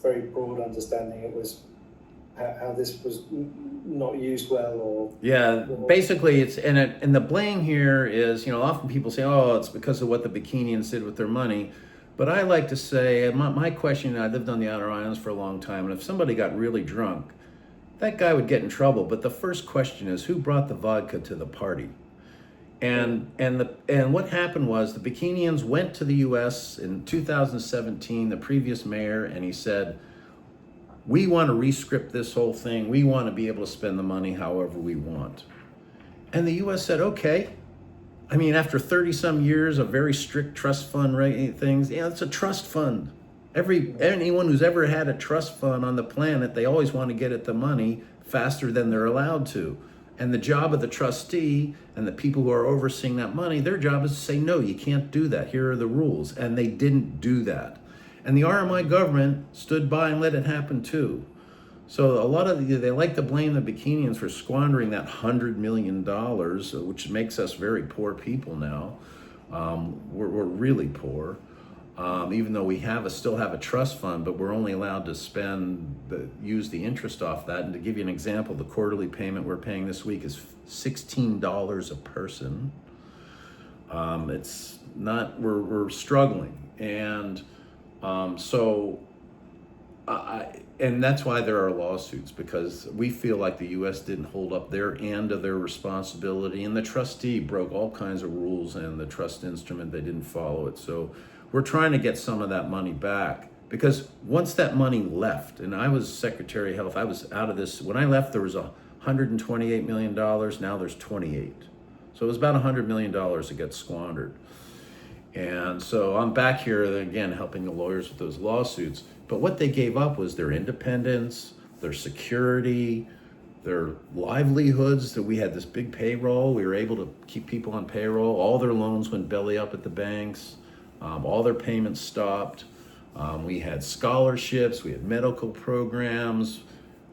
very broad understanding, it was how this was not used well basically it's and the blame here is often people say, oh, it's because of what the Bikinians did with their money, but I like to say my question, I lived on the outer islands for a long time, and if somebody got really drunk, that guy would get in trouble, but the first question is, who brought the vodka to the party? And what happened was the Bikinians went to the US in 2017, the previous mayor, and he said, we want to rescript this whole thing. We want to be able to spend the money however we want. And the U.S. said, okay. I mean, after 30 some years of very strict trust fund things, it's a trust fund. Anyone who's ever had a trust fund on the planet, they always want to get at the money faster than they're allowed to. And the job of the trustee and the people who are overseeing that money, their job is to say, no, you can't do that. Here are the rules. And they didn't do that. And the RMI government stood by and let it happen too. So they like to blame the Bikinians for squandering that $100 million, which makes us very poor people now. We're really poor, even though we still have a trust fund, but we're only allowed to use the interest off that. And to give you an example, the quarterly payment we're paying this week is $16 a person. It's not, we're struggling. And and that's why there are lawsuits, because we feel like the U.S. didn't hold up their end of their responsibility, and the trustee broke all kinds of rules, and the trust instrument, they didn't follow it. So we're trying to get some of that money back, because once that money left, and I was Secretary of Health, I was out of this. When I left, there was $128 million. Now there's 28. So it was about $100 million that got squandered. And so I'm back here again helping the lawyers with those lawsuits. But what they gave up was their independence, their security, their livelihoods. That we had this big payroll. We were able to keep people on payroll. All their loans went belly up at the banks. All their payments stopped. We had scholarships. We had medical programs.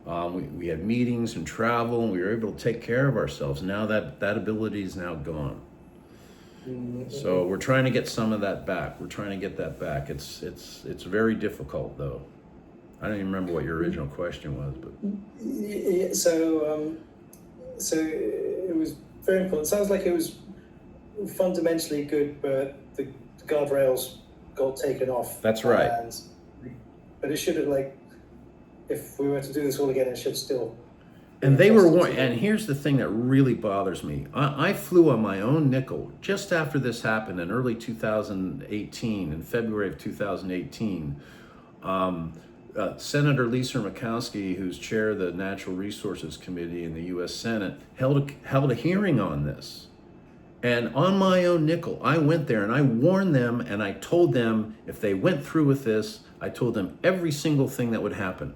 We had meetings and travel, and we were able to take care of ourselves. Now that ability is now gone. So we're trying to get some of that back. We're trying to get that back. It's very difficult though. I don't even remember what your original question was, but Yeah, so it was very important. Sounds like it was fundamentally good, but the guardrails got taken off. That's right. But it should have, like, if we were to do this all again, it should still. And they were, and here's the thing that really bothers me. I flew on my own nickel just after this happened in early 2018, in February of 2018. Senator Lisa Murkowski, who's chair of the Natural Resources Committee in the U.S. Senate, held a hearing on this. And on my own nickel, I went there and I warned them and I told them if they went through with this, I told them every single thing that would happen.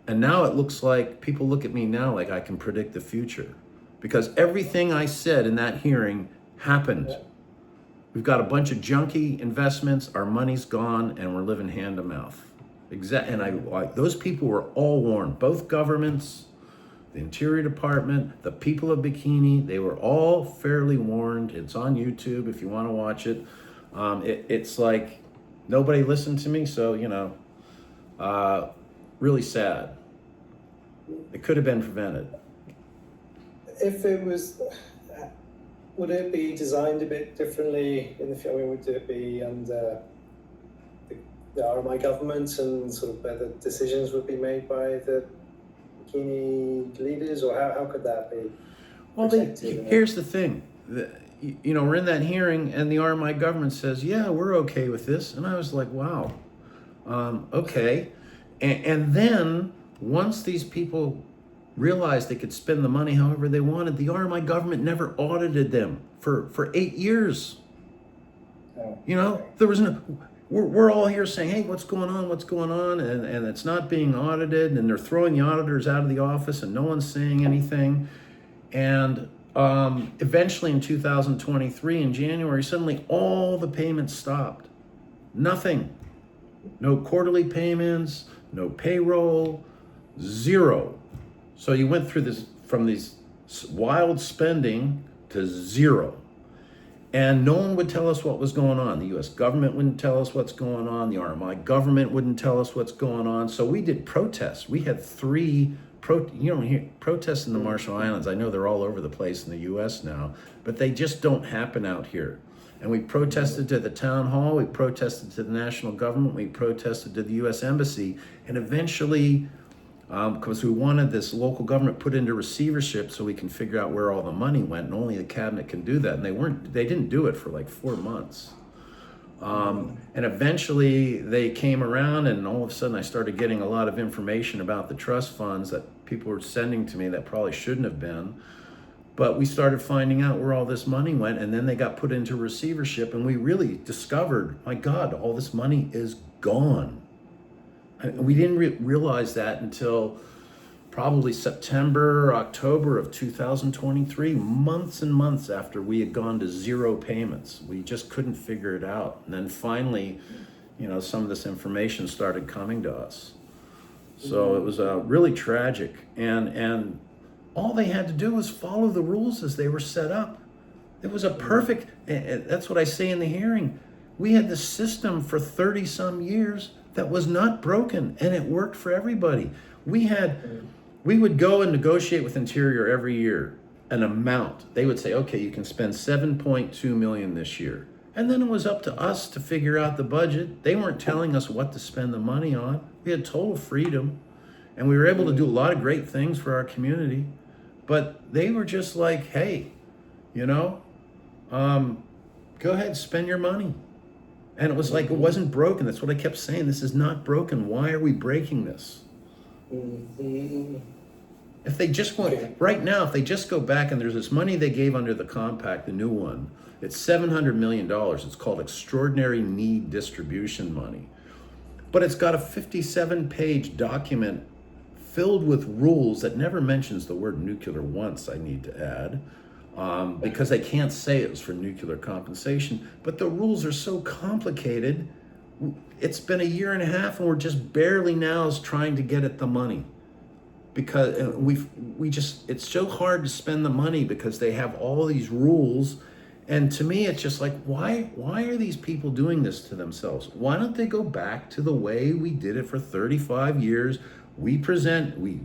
And now it looks like people look at me now like I can predict the future because everything I said in that hearing happened. We've got a bunch of junky investments, our money's gone, and we're living hand to mouth. And those people were all warned, both governments, the Interior Department, the people of Bikini, they were all fairly warned. It's on YouTube if you want to watch it. It's like nobody listened to me, so, really sad. It could have been prevented. If it was, would it be designed a bit differently in the future? I mean, would it be under the RMI government and sort of where the decisions would be made by the Bikini leaders, or how could that be? Well, here's the thing. We're in that hearing and the RMI government says, yeah, we're okay with this. And I was like, wow, okay. And then once these people realized they could spend the money however they wanted, the RMI government never audited them for 8 years. There was no, we're all here saying, hey, what's going on? And it's not being audited, and they're throwing the auditors out of the office and no one's saying anything. And eventually in 2023, in January, suddenly all the payments stopped. Nothing. No quarterly payments, no payroll, zero. So you went through this from these wild spending to zero. And no one would tell us what was going on. The US government wouldn't tell us what's going on. The RMI government wouldn't tell us what's going on. So we did protests. We had 3 protests in the Marshall Islands. I know they're all over the place in the US now, but they just don't happen out here. And we protested to the town hall, we protested to the national government, we protested to the US Embassy, and eventually, because we wanted this local government put into receivership so we can figure out where all the money went, and only the cabinet can do that. And they didn't do it for like 4 months. And eventually they came around, and all of a sudden I started getting a lot of information about the trust funds that people were sending to me that probably shouldn't have been. But we started finding out where all this money went, and then they got put into receivership, and we really discovered, my God, all this money is gone. We didn't realize that until probably September, October of 2023, months and months after we had gone to zero payments. We just couldn't figure it out. And then finally, some of this information started coming to us. So it was really tragic. And all they had to do was follow the rules as they were set up. It was a perfect, that's what I say in the hearing. We had the system for 30 some years that was not broken, and it worked for everybody. We would go and negotiate with Interior every year an amount. They would say, okay, you can spend 7.2 million this year. And then it was up to us to figure out the budget. They weren't telling us what to spend the money on. We had total freedom, and we were able to do a lot of great things for our community. But they were just like, hey, go ahead, spend your money. And it was like, it wasn't broken. That's what I kept saying. This is not broken. Why are we breaking this? If they just went, right now, if they just go back and there's this money they gave under the compact, the new one, it's $700 million. It's called Extraordinary Need Distribution Money. But it's got a 57-page document filled with rules that never mentions the word nuclear once, I need to add. Because they can't say it was for nuclear compensation. But the rules are so complicated. It's been 1.5 years and we're just barely now trying to get at the money. Because it's so hard to spend the money because they have all these rules, And to me, it's just like, why are these people doing this to themselves? Why don't they go back to the way we did it for 35 years? We present, we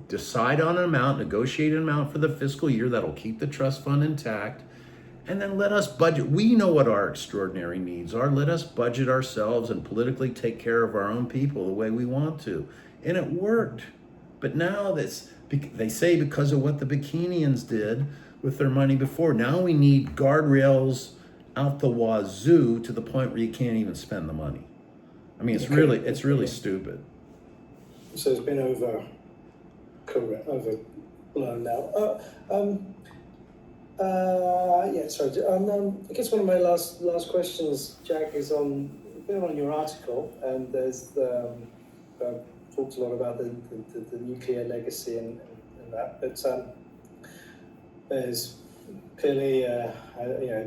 decide on an amount, negotiate an amount for the fiscal year that'll keep the trust fund intact, and then let us budget. We know what our extraordinary needs are. Let us budget ourselves and politically take care of our own people the way we want to. And it worked. But now they say because of what the Bikinians did with their money before, now we need guardrails out the wazoo to the point where you can't even spend the money. I mean, it's really stupid. So it's been overblown now. Sorry. I guess one of my last questions, Jack, is on your article, and there's talked a lot about the nuclear legacy and that, but there's clearly a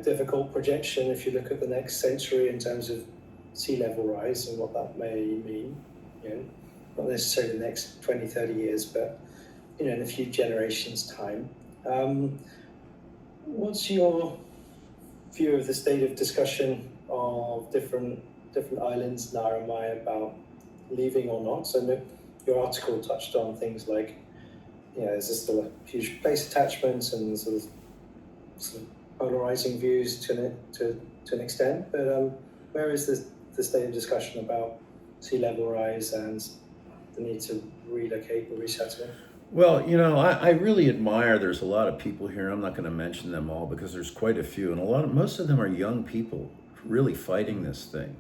difficult projection if you look at the next century in terms of sea level rise and what that may mean. Not necessarily the next 20, 30 years, but in a few generations' time. What's your view of the state of discussion of different islands, Naramai, about leaving or not? So your article touched on things like, is there still a huge place attachment and sort of polarizing views to an extent, but where is the state of discussion about sea level rise and the need to relocate or resettle? Well, I really admire, there's a lot of people here, I'm not going to mention them all because there's quite a few, and most of them are young people really fighting this thing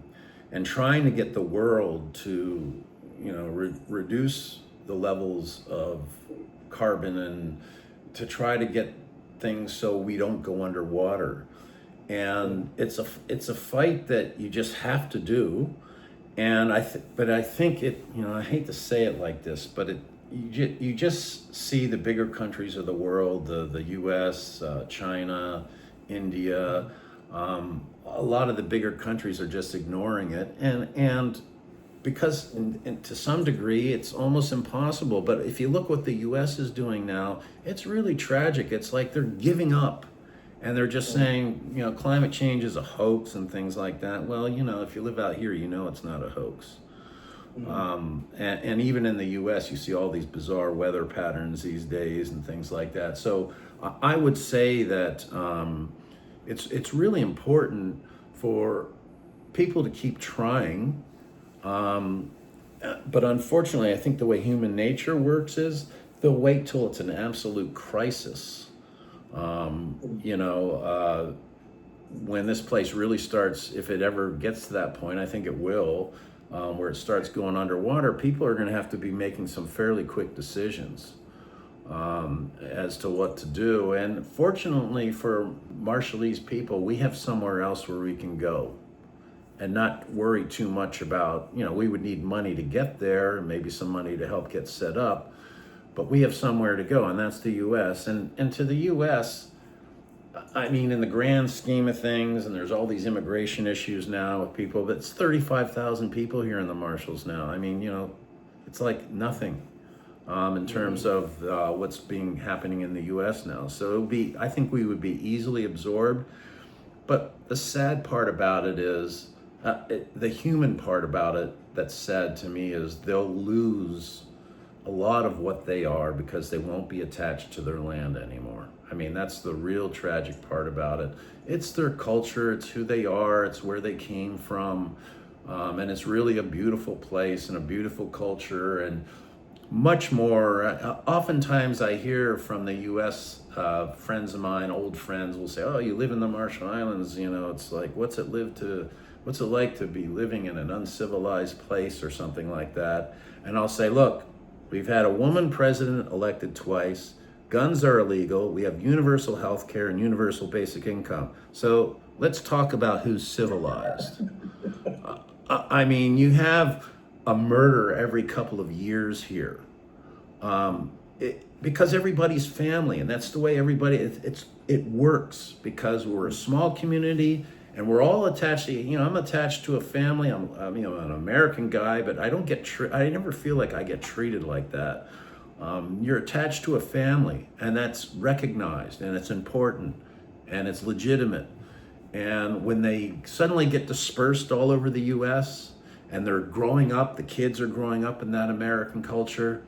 and trying to get the world to, reduce the levels of carbon and to try to get things so we don't go underwater. And it's a fight that you just have to do. And I think it, I hate to say it like this, but you just see the bigger countries of the world, the U.S., China, India, a lot of the bigger countries are just ignoring it, and because and to some degree it's almost impossible. But if you look what the U.S. is doing now, it's really tragic. It's like they're giving up, and they're just saying, climate change is a hoax and things like that. Well, if you live out here, it's not a hoax. And even in the U.S., you see all these bizarre weather patterns these days and things like that. So I would say that it's really important for people to keep trying. But unfortunately, I think the way human nature works is they'll wait till it's an absolute crisis. When this place really starts, if it ever gets to that point, I think it will, where it starts going underwater, people are going to have to be making some fairly quick decisions as to what to do. And fortunately for Marshallese people, we have somewhere else where we can go and not worry too much about, we would need money to get there and maybe some money to help get set up, but we have somewhere to go, and that's the U.S. And to the U.S., I mean, in the grand scheme of things, and there's all these immigration issues now with people, but it's 35,000 people here in the Marshalls now. I mean, it's like nothing in terms of what's happening in the U.S. now. So I think we would be easily absorbed. But the sad part about it is, the human part about it that's sad to me is they'll lose a lot of what they are because they won't be attached to their land anymore. I mean, that's the real tragic part about it. It's their culture, it's who they are, it's where they came from, and it's really a beautiful place and a beautiful culture, and much more. Oftentimes I hear from the U.S. Friends of mine, old friends, will say, "Oh, you live in the Marshall Islands, it's like, what's it like to be living in an uncivilized place," or something like that. And I'll say, look, we've had a woman president elected twice. Guns are illegal. We have universal health care and universal basic income. So let's talk about who's civilized. I mean, you have a murder every couple of years here, because everybody's family, and that's the way it works, because we're a small community and we're all attached to, I'm attached to a family. I'm an American guy, but I never feel like I get treated like that. You're attached to a family, and that's recognized, and it's important. and it's legitimate. And when they suddenly get dispersed all over the US and they're growing up, the kids are growing up in that American culture,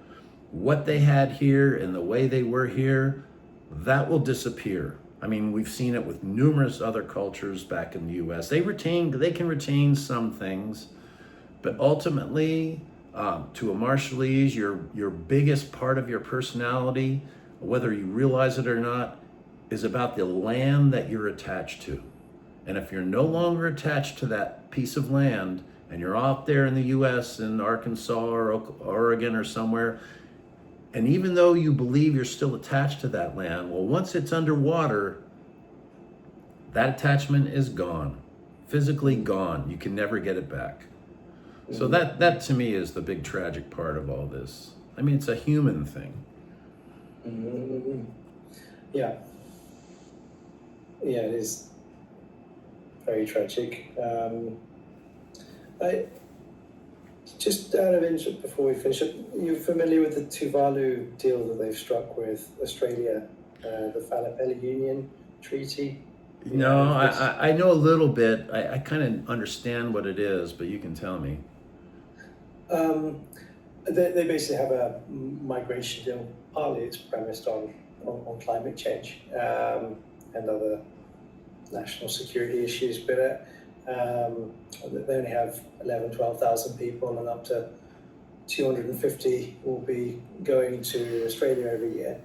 what they had here and the way they were here, that will disappear. I mean, we've seen it with numerous other cultures back in the US. They can retain some things, but ultimately, to a Marshallese, your biggest part of your personality, whether you realize it or not, is about the land that you're attached to. And if you're no longer attached to that piece of land, and you're out there in the US, in Arkansas or Oregon or somewhere, and even though you believe you're still attached to that land, well, once it's underwater, that attachment is gone, physically gone. You can never get it back. So that to me is the big tragic part of all this. I mean, it's a human thing. Yeah. Yeah, it is very tragic. Just out of interest, before we finish up, you're familiar with the Tuvalu deal that they've struck with Australia, the Fallapella Union Treaty? No, I know a little bit. I kind of understand what it is, but you can tell me. They basically have a migration deal. Partly it's premised on climate change and other national security issues, but they only have 11,000, 12,000 people, and up to 250 will be going to Australia every year.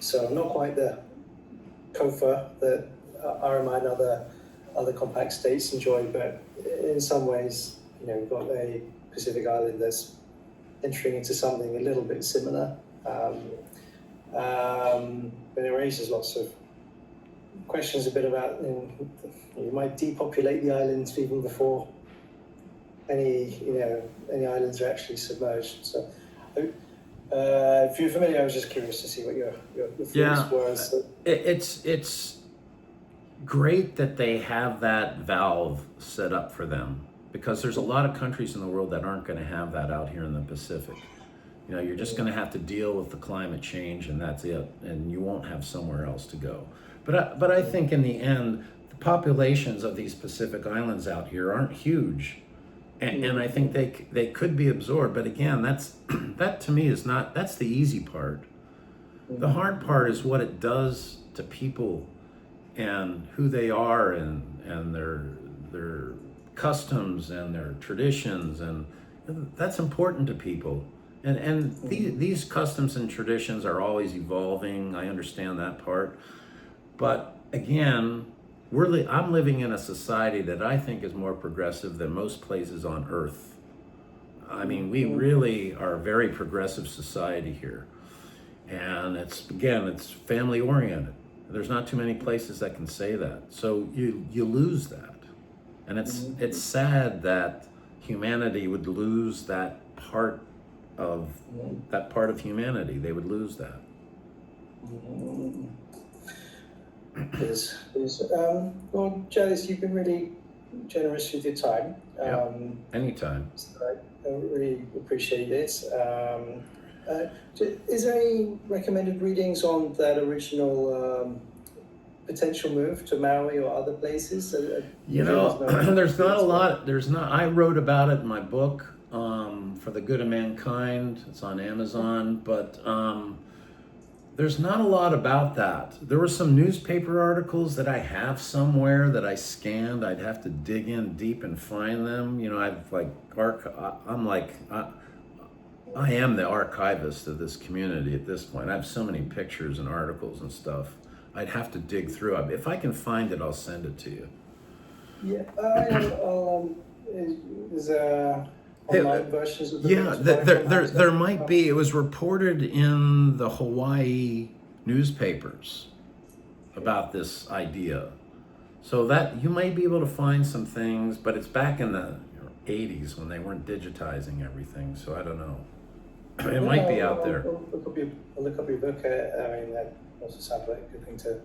So not quite the COFA that RMI and other compact states enjoy, but in some ways, we've got a Pacific island that's entering into something a little bit similar. But it raises lots of questions a bit about, you might depopulate the islands even before any islands are actually submerged. So if you're familiar, I was just curious to see what your thoughts were. So. It's great that they have that valve set up for them, because there's a lot of countries in the world that aren't going to have that out here in the Pacific. You're just going to have to deal with the climate change, and that's it, and you won't have somewhere else to go. But I think in the end, the populations of these Pacific islands out here aren't huge, and I think they could be absorbed. But again, that to me is not, that's the easy part. The hard part is what it does to people and who they are, and their customs and their traditions, and that's important to people. And these customs and traditions are always evolving. I understand that part. But again, I'm living in a society that I think is more progressive than most places on Earth. I mean, we really are a very progressive society here. And it's family oriented. There's not too many places that can say that. So you lose that. And it's sad that humanity would lose that part of humanity. They would lose that. Well, Janice, you've been really generous with your time. Anytime. So I really appreciate it. Is there any recommended readings on that original potential move to Maui or other places? There's not a lot. I wrote about it in my book, For the Good of Mankind. It's on Amazon, but there's not a lot about that. There were some newspaper articles that I have somewhere that I scanned. I'd have to dig in deep and find them. I am the archivist of this community at this point. I have so many pictures and articles and stuff. I'd have to dig through. If I can find it, I'll send it to you. Yeah, is online versions of the there might be. It was reported in the Hawaii newspapers about this idea, so that you might be able to find some things, but it's back in the 80s when they weren't digitizing everything, so I don't know. It might be out there. I'll look up your book. I mean, that also sounds like a good thing to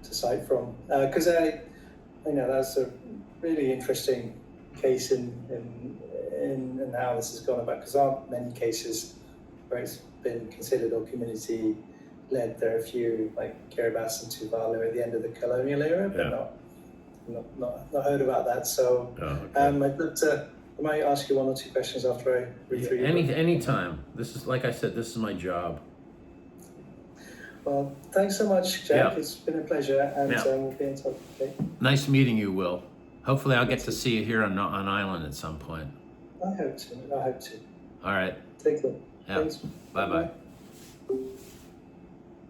cite from, because that's a really interesting case in how this has gone about, because there aren't many cases where it's been considered all community led. There are a few like Kiribati and Tuvalu at the end of the colonial era, but Yeah. not heard about that. So Okay. I'd love to. I might ask you one or two questions after I read through your book. Anytime. This is, like I said, this is my job. Well, thanks so much, Jack. Yeah. It's been a pleasure, and Yeah. we'll be in touch. Okay? Nice meeting you, Will. Hopefully I'll get to see you here on Island at some point. I hope to. All right. Take care. Yeah. Thanks. Bye-bye.